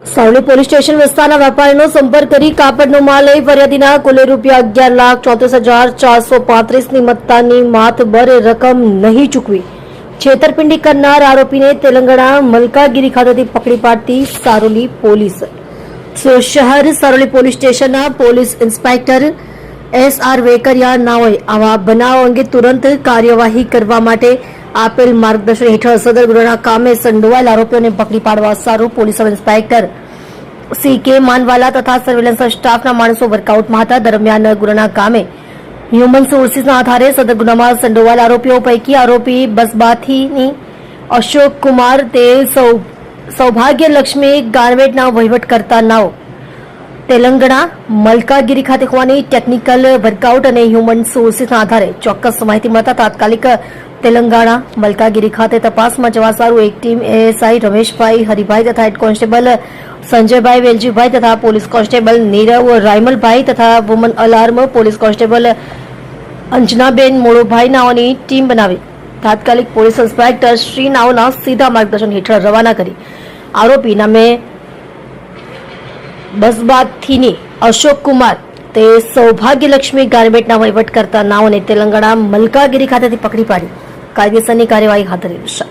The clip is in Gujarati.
સાવલી પોલીસ સ્ટેશન વિસ્તારના વેપારીનો સંપર્ક કરી કાપડનો માલ લઈ ફરિયાદીના કુલ રૂપિયા 11,34,435ની મત્તાની માતબર રકમ નહીં ચૂકવી છેતરપિંડી કરનાર આરોપીને તેલંગાણા મલકાગીરી ખાતેથી પકડી પાડતી સારોલી પોલીસ. શહેર સારોલી પોલીસ સ્ટેશનના પોલીસ ઇન્સ્પેક્ટર SR વેકરિયા નાઓએ આવા બનાવ અંગે તુરંત કાર્યવાહી કરવા માટે આપેલ માર્ગદર્શન હેઠળ સદર ગુનાના કામે સંડોવાયેલ આરોપીઓને પકડી પાડવા સારું પોલીસ સબ ઇન્સ્પેક્ટર CK માનવાલા તથા સર્વેલન્સ સ્ટાફના માણસો વર્કઆઉટમાં હતા. દરમિયાન ગુનાના કામે હ્યુમન સોર્સિસના આધારે સદર ગુનામાં સંડોવાયેલ આરોપીઓ પૈકી આરોપી બસબાથીની અશોક કુમાર તે સૌભાગ્ય લક્ષ્મી ગાર્મેન્ટના વહીવટકર્તા નાઓ તેલંગાણા મલકાગીરી ખાતે હોવાની ટેકનિકલ વર્કઆઉટ અને હ્યુમન સોર્સિસના આધારે ચોક્કસ માહિતી મળતા તાત્કાલિક તેલંગાણા મલકાગીરી ખાતે તપાસમાં જવા સારું એક ટીમ ASI રમેશભાઈ હરિભાઈ તથા હેડ કોન્સ્ટેબલ સંજયભાઈ વેલજીભાઈ તથા પોલીસ કોન્સ્ટેબલ નીરવ રાયમલભાઈ તથા વુમન અલાર્મ પોલીસ કોન્સ્ટેબલ અંજનાબેન મોળોભાઈ નાઓની ટીમ બનાવી તાત્કાલિક પોલીસ ઇન્સ્પેક્ટર શ્રી નાઓના સીધા માર્ગદર્શન હેઠળ રવાના કરી આરોપી નામે બસબાથીની અશોક કુમાર તે સૌભાગ્યલક્ષ્મી ગાર્મેન્ટના વહીવટકર્તા નાઓને તેલંગાણા મલકાગીરી ખાતેથી પકડી પાડી કાયદેસરની કાર્યવાહી હાથ ધરી છે.